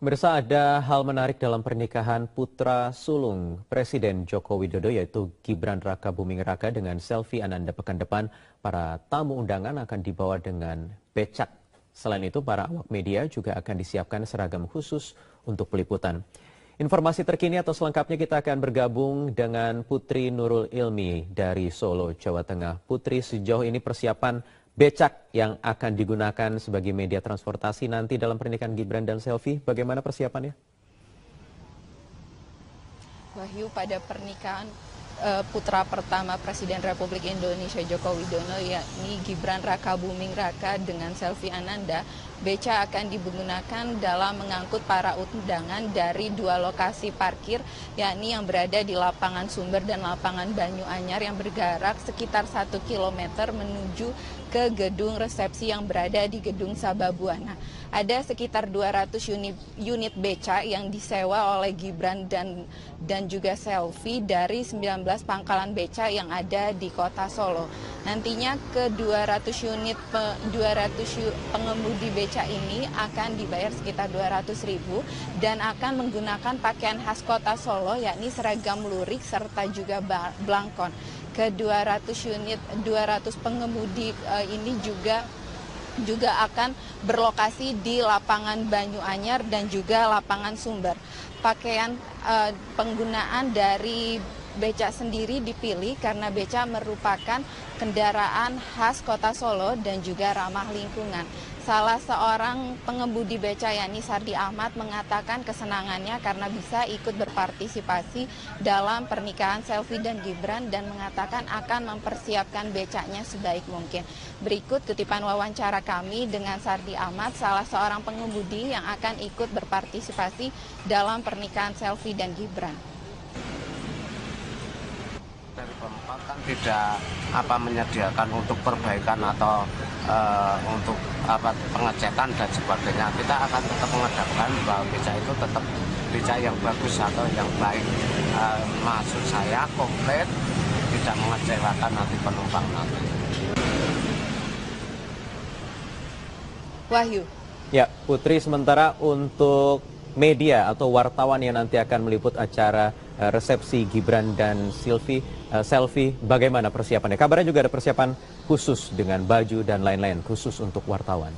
Mirsa, ada hal menarik dalam pernikahan putra sulung Presiden Joko Widodo yaitu Gibran Rakabuming Raka dengan selfie Ananda pekan depan. Para tamu undangan akan dibawa dengan becak. Selain itu, para awak media juga akan disiapkan seragam khusus untuk peliputan. Informasi terkini atau selengkapnya kita akan bergabung dengan Putri Nurul Ilmi dari Solo, Jawa Tengah. Putri, sejauh ini persiapan becak yang akan digunakan sebagai media transportasi nanti dalam pernikahan Gibran dan selfie, bagaimana persiapannya? Wahyu, pada pernikahan putra pertama Presiden Republik Indonesia Joko Widodo yakni Gibran Rakabuming Raka dengan selfie Ananda, beca akan digunakan dalam mengangkut para undangan dari dua lokasi parkir, yakni yang berada di lapangan Sumber dan lapangan Banyu Anyar yang berjarak sekitar 1 km menuju ke gedung resepsi yang berada di Gedung Sababwana. Ada sekitar 200 unit beca yang disewa oleh Gibran dan juga selfie dari 19 pangkalan beca yang ada di kota Solo. Nantinya ke 200 pengemudi beca ini akan dibayar sekitar 200.000 dan akan menggunakan pakaian khas kota Solo yakni seragam lurik serta juga blangkon. Ke 200 pengemudi ini juga akan berlokasi di lapangan Banyu Anyar dan juga lapangan Sumber. Pakaian penggunaan dari beca sendiri dipilih karena beca merupakan kendaraan khas kota Solo dan juga ramah lingkungan. Salah seorang pengemudi beca yakni Sardi Ahmad mengatakan kesenangannya karena bisa ikut berpartisipasi dalam pernikahan selfie dan Gibran dan mengatakan akan mempersiapkan becanya sebaik mungkin. Berikut kutipan wawancara kami dengan Sardi Ahmad, salah seorang pengemudi yang akan ikut berpartisipasi dalam pernikahan selfie dan Gibran. Dari Pemkot kan tidak menyediakan untuk perbaikan atau untuk pengecekan dan sebagainya. Kita akan tetap mengadakan bahwa beca itu tetap beca yang bagus atau yang baik. Maksud saya komplit, tidak mengecewakan nanti penumpang nanti. Wahyu. Ya, Putri, sementara untuk media atau wartawan yang nanti akan meliput acara resepsi Gibran dan selfie, bagaimana persiapannya? Kabarnya juga ada persiapan khusus dengan baju dan lain-lain khusus untuk wartawan.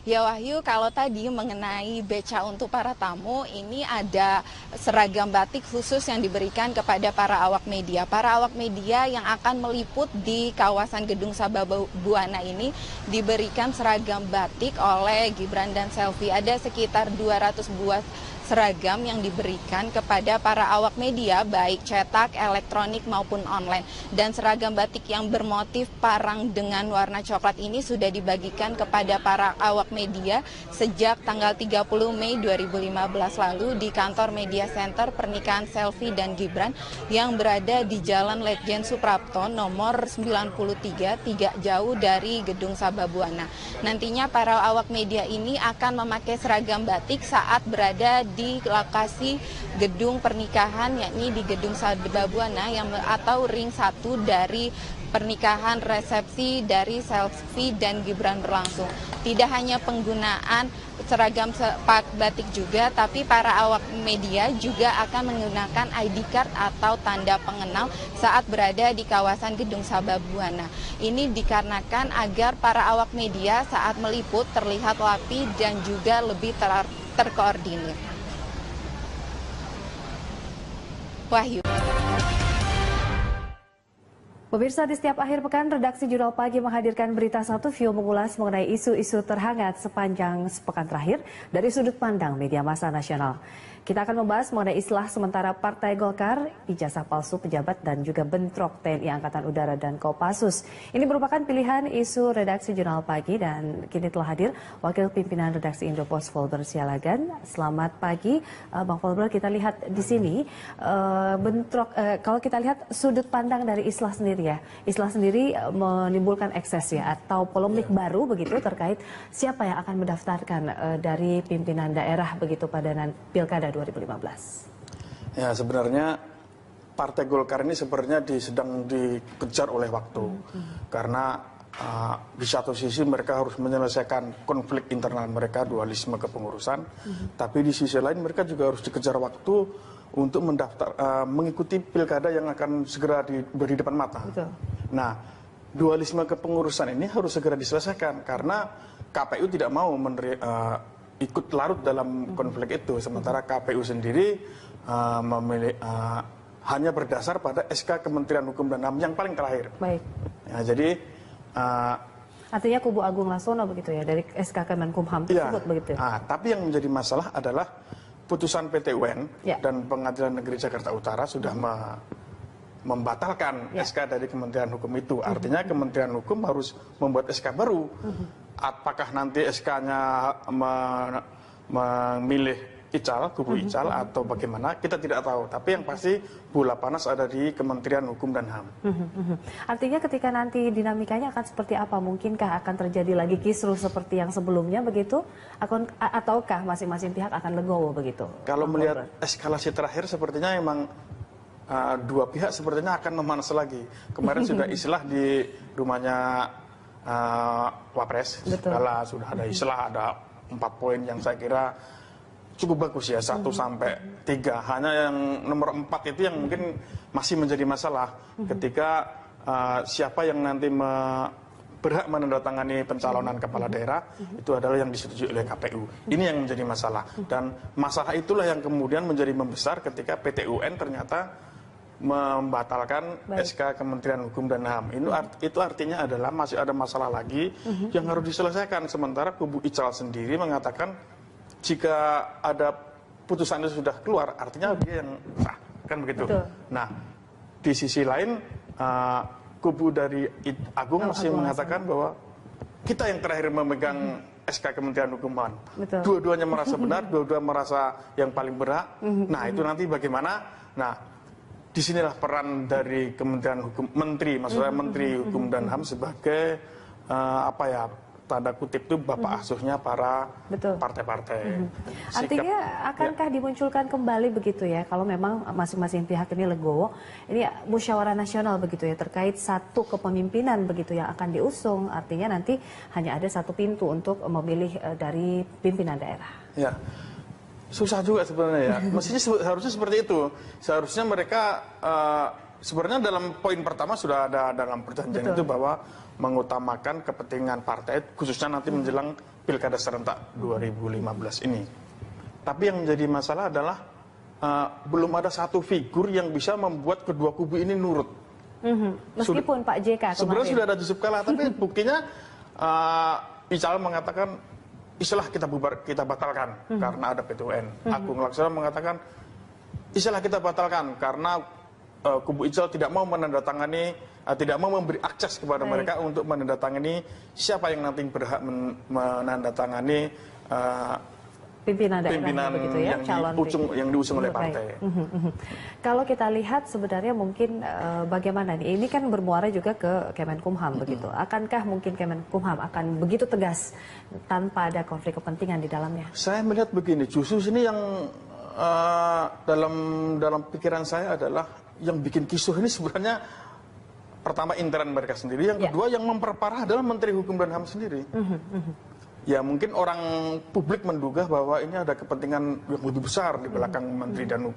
Ya Wahyu, kalau tadi mengenai beca untuk para tamu, ini ada seragam batik khusus yang diberikan kepada para awak media. Para awak media yang akan meliput di kawasan Gedung Sababwana ini diberikan seragam batik oleh Gibran dan selfie. Ada sekitar 200 buah seragam yang diberikan kepada para awak media, baik cetak, elektronik maupun online. Dan seragam batik yang bermotif parang dengan warna coklat ini sudah dibagikan kepada para awak media sejak tanggal 30 Mei 2015 lalu di kantor Media Center pernikahan selfie dan Gibran yang berada di Jalan Letjen Suprapto nomor 93, tidak jauh dari Gedung Sababwana. Nantinya para awak media ini akan memakai seragam batik saat berada di lokasi gedung pernikahan yakni di Gedung Sababwana atau ring 1 dari pernikahan resepsi dari selfie dan Gibran berlangsung. Tidak hanya penggunaan seragam batik juga, tapi para awak media juga akan menggunakan ID card atau tanda pengenal saat berada di kawasan Gedung Sababwana. Ini dikarenakan agar para awak media saat meliput terlihat rapi dan juga lebih terkoordinir. Wahyu. Pemirsa, di setiap akhir pekan, redaksi Jurnal Pagi menghadirkan berita satu view mengulas mengenai isu-isu terhangat sepanjang sepekan terakhir dari sudut pandang media massa nasional. Kita akan membahas mengenai islah sementara Partai Golkar, ijazah palsu pejabat dan juga bentrok TNI Angkatan Udara dan Kopassus. Ini merupakan pilihan isu redaksi Jurnal Pagi dan kini telah hadir Wakil Pimpinan Redaksi Indopos Volber Sialagan. Selamat pagi, Bang Volber. Kita lihat di sini kalau kita lihat sudut pandang dari islah sendiri ya. Islah sendiri menimbulkan ekses ya atau polemik baru begitu terkait siapa yang akan mendaftarkan dari pimpinan daerah begitu pada Pilkada 2015. Ya, sebenarnya Partai Golkar ini sebenarnya sedang dikejar oleh waktu. Karena di satu sisi mereka harus menyelesaikan konflik internal mereka, dualisme kepengurusan, tapi di sisi lain mereka juga harus dikejar waktu untuk mengikuti pilkada yang akan segera beri depan mata. Betul. Nah, dualisme kepengurusan ini harus segera diselesaikan karena KPU tidak mau ikut larut dalam konflik itu, sementara KPU sendiri hanya berdasar pada SK Kementerian Hukum dan HAM yang paling terakhir. Baik. Ya, jadi artinya kubu Agung Laksono begitu ya, dari SK Kemenkumham tersebut begitu. Tapi yang menjadi masalah adalah putusan PT UN dan Pengadilan Negeri Jakarta Utara sudah membatalkan SK dari Kementerian Hukum itu. Artinya Kementerian Hukum harus membuat SK baru. Apakah nanti SK-nya memilih kubu Ical atau bagaimana, kita tidak tahu. Tapi yang pasti bola panas ada di Kementerian Hukum dan HAM. Artinya ketika nanti dinamikanya akan seperti apa? Mungkinkah akan terjadi lagi kisruh seperti yang sebelumnya begitu? Ataukah masing-masing pihak akan legowo begitu? Kalau melihat eskalasi terakhir sepertinya memang dua pihak sepertinya akan memanas lagi. Kemarin sudah islah di rumahnya Wapres. Sudah ada islah, ada 4 poin yang saya kira cukup bagus ya, 1 sampai 3. Hanya yang nomor 4 itu yang mungkin masih menjadi masalah ketika siapa yang nanti berhak menandatangani pencalonan kepala daerah itu adalah yang disetujui oleh KPU. Ini yang menjadi masalah. Dan masalah itulah yang kemudian menjadi membesar ketika PT UN ternyata membatalkan SK Kementerian Hukum dan HAM. Itu artinya adalah masih ada masalah lagi yang harus diselesaikan. Sementara kubu Ical sendiri mengatakan jika ada putusan itu sudah keluar, artinya dia yang sah, kan begitu. Betul. Nah, di sisi lain kubu dari Agung masih mengatakan bahwa kita yang terakhir memegang SK Kementerian Hukum dan HAM. Dua-duanya merasa benar, dua-duanya merasa yang paling berhak. Nah, itu nanti bagaimana? Nah, disinilah peran dari Kementerian Hukum, maksudnya Menteri Hukum dan HAM sebagai tanda kutip itu bapak asuhnya para partai-partai. Artinya akankah dimunculkan kembali begitu ya, kalau memang masing-masing pihak ini legowo, ini musyawarah nasional begitu ya, terkait satu kepemimpinan begitu yang akan diusung, artinya nanti hanya ada satu pintu untuk memilih dari pimpinan daerah. Ya, susah juga sebenarnya ya. Mestinya harusnya seperti itu. Seharusnya mereka sebenarnya dalam poin pertama sudah ada dalam perjanjian itu bahwa mengutamakan kepentingan partai, khususnya nanti menjelang Pilkada serentak 2015 ini. Tapi yang menjadi masalah adalah belum ada satu figur yang bisa membuat kedua kubu ini nurut. Meskipun Pak JK kemarin. Sebenarnya sudah ada Yusuf Kala, tapi buktinya Ical mengatakan istilah kita batalkan karena ada PT UN. Agung Laksono mengatakan istilah kita batalkan karena kubu Ical tidak mau menandatangani, tidak mau memberi akses kepada mereka untuk menandatangani siapa yang nanti berhak menandatangani pimpinan daerah begitu ya, yang diusung oleh partai. Kalau kita lihat sebenarnya mungkin bagaimana nih? Ini kan bermuara juga ke Kemenkumham begitu. Akankah mungkin Kemenkumham akan begitu tegas tanpa ada konflik kepentingan di dalamnya? Saya melihat begini, justru sini yang dalam pikiran saya adalah yang bikin kisruh ini sebenarnya pertama intern mereka sendiri, yang kedua yang memperparah adalah Menteri Hukum dan HAM sendiri. Ya mungkin orang publik menduga bahwa ini ada kepentingan yang lebih besar di belakang Menteri dan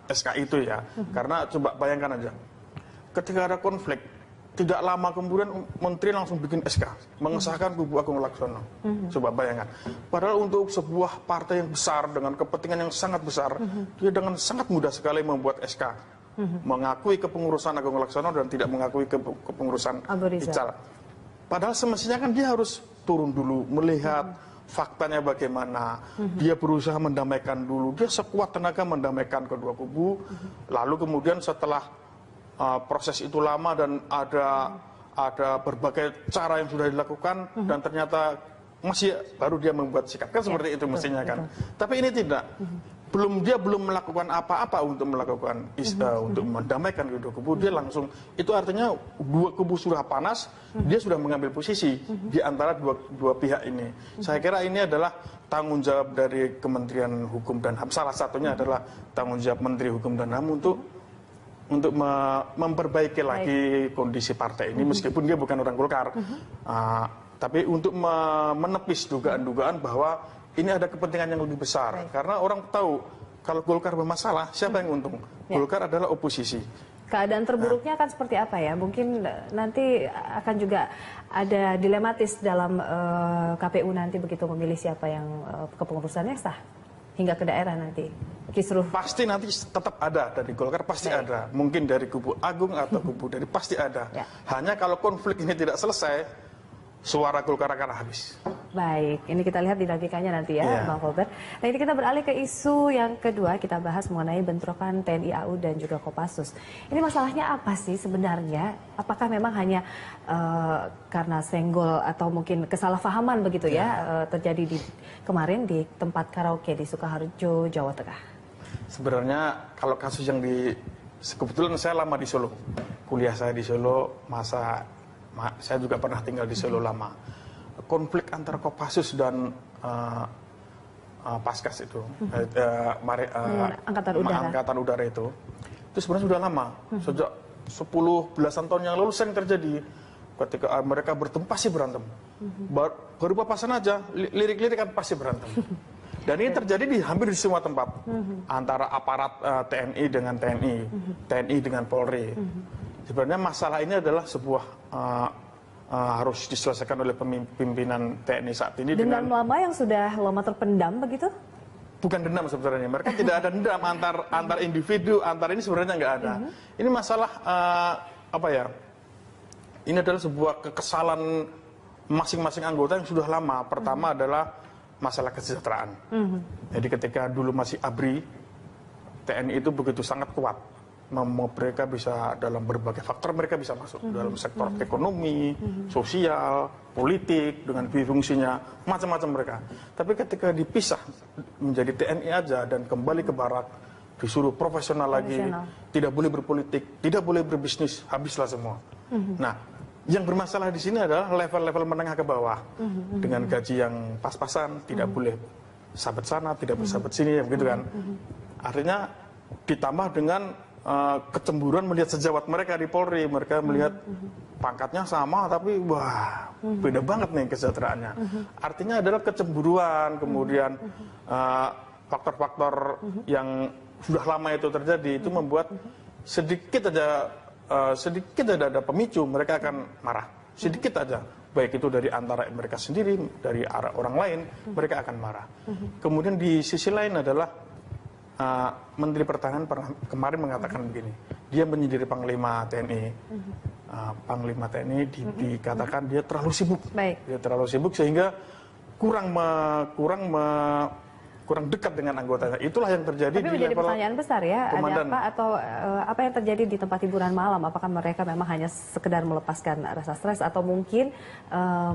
SK itu ya. Karena coba bayangkan aja, ketika ada konflik, tidak lama kemudian Menteri langsung bikin SK, mengesahkan kubu Agung Laksono. Coba bayangkan. Padahal untuk sebuah partai yang besar dengan kepentingan yang sangat besar, dia dengan sangat mudah sekali membuat SK. Mengakui kepengurusan Agung Laksono dan tidak mengakui kepengurusan Ical. Padahal semestinya kan dia harus turun dulu, melihat faktanya bagaimana. Dia berusaha mendamaikan dulu, dia sekuat tenaga mendamaikan kedua kubu. Lalu kemudian setelah proses itu lama dan ada berbagai cara yang sudah dilakukan dan ternyata masih baru dia membuat sikap. Kan seperti itu mestinya kan. Tapi ini tidak. Dia belum melakukan apa-apa untuk melakukan untuk mendamaikan kedua kubu, dia langsung, itu artinya dua kubu sudah panas, dia sudah mengambil posisi di antara dua pihak ini. Saya kira ini adalah tanggung jawab dari Kementerian Hukum dan HAM. Salah satunya adalah tanggung jawab Menteri Hukum dan HAM untuk untuk memperbaiki lagi kondisi partai ini, meskipun dia bukan orang Golkar. Tapi untuk menepis dugaan-dugaan bahwa ini ada kepentingan yang lebih besar. Karena orang tahu kalau Golkar bermasalah, siapa yang untung? Golkar adalah oposisi. Keadaan terburuknya akan seperti apa ya? Mungkin nanti akan juga ada dilematis dalam KPU nanti begitu memilih siapa yang kepengurusannya sah hingga ke daerah nanti. Kisruh. Pasti nanti tetap ada dari Golkar, pasti ada. Mungkin dari kubu Agung atau kubu dari pasti ada. Hanya kalau konflik ini tidak selesai, suara Golkar akan habis. Baik, ini kita lihat dinamikanya nanti ya, Bang Kolbert. Nah, ini kita beralih ke isu yang kedua, kita bahas mengenai bentrokan TNI AU dan juga Kopassus. Ini masalahnya apa sih sebenarnya? Apakah memang hanya karena senggol atau mungkin kesalahpahaman begitu ya terjadi kemarin di tempat karaoke di Sukoharjo, Jawa Tengah? Sebenarnya kalau kasus yang kebetulan saya lama di Solo, kuliah saya di Solo, saya juga pernah tinggal di Solo lama. Konflik antara Kopassus dan Paskas itu, Angkatan Udara itu sebenarnya sudah lama, sejak 10 belasan tahun yang lalu sering terjadi. Ketika mereka bertemu pasti berantem, baru papasan aja, lirik-lirik kan pasti berantem. Dan ini terjadi hampir di semua tempat, antara aparat TNI dengan TNI, TNI dengan Polri. Sebenarnya masalah ini adalah sebuah harus diselesaikan oleh pimpinan TNI saat ini. Dengan lama yang sudah lama terpendam begitu? Bukan dendam sebenarnya, mereka tidak ada dendam antar individu, antar ini sebenarnya nggak ada. Ini masalah apa ya? Ini adalah sebuah kekesalan masing-masing anggota yang sudah lama. Pertama adalah masalah kesejahteraan. Jadi ketika dulu masih ABRI, TNI itu begitu sangat kuat. Mereka bisa dalam berbagai faktor mereka bisa masuk dalam sektor ekonomi, sosial, politik dengan fungsinya macam-macam mereka. Tapi ketika dipisah menjadi TNI aja dan kembali ke barak, disuruh profesional lagi, tidak boleh berpolitik, tidak boleh berbisnis, habislah semua. Nah, yang bermasalah di sini adalah level-level menengah ke bawah dengan gaji yang pas-pasan, tidak boleh sahabat sana, tidak bersahabat sini, begitu kan? Artinya ditambah dengan kecemburuan melihat sejawat mereka di Polri, mereka melihat pangkatnya sama tapi wah beda banget nih kesejahteraannya. Artinya adalah kecemburuan, kemudian faktor-faktor yang sudah lama itu terjadi itu membuat sedikit aja ada pemicu mereka akan marah, sedikit aja, baik itu dari antara mereka sendiri, dari arah orang lain mereka akan marah. Kemudian di sisi lain adalah Menteri Pertahanan kemarin mengatakan begini, dia menyendiri Panglima TNI. Panglima TNI dikatakan dia terlalu sibuk. Dia terlalu sibuk sehingga kurang dekat dengan anggotanya. Itulah yang terjadi. Tapi menjadi pertanyaan besar ya, ada apa atau apa yang terjadi di tempat hiburan malam? Apakah mereka memang hanya sekedar melepaskan rasa stres atau mungkin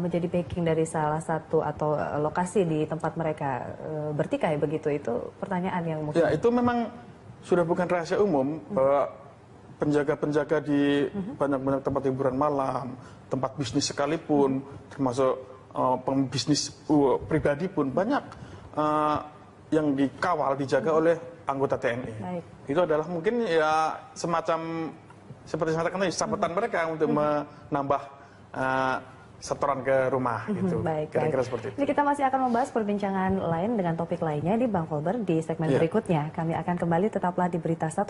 menjadi backing dari salah satu atau lokasi di tempat mereka bertikai begitu? Itu pertanyaan yang mungkin. Ya, itu memang sudah bukan rahasia umum bahwa penjaga-penjaga di banyak-banyak tempat hiburan malam, tempat bisnis sekalipun, termasuk pembisnis pribadi pun banyak yang dikawal, dijaga oleh anggota TNI. Itu adalah mungkin ya semacam seperti saya katakan sabetan mereka untuk menambah setoran ke rumah gitu. Kira-kira seperti itu. Ini kita masih akan membahas perbincangan lain dengan topik lainnya di Bang Kolbert di segmen berikutnya. Kami akan kembali, tetaplah di Berita 1.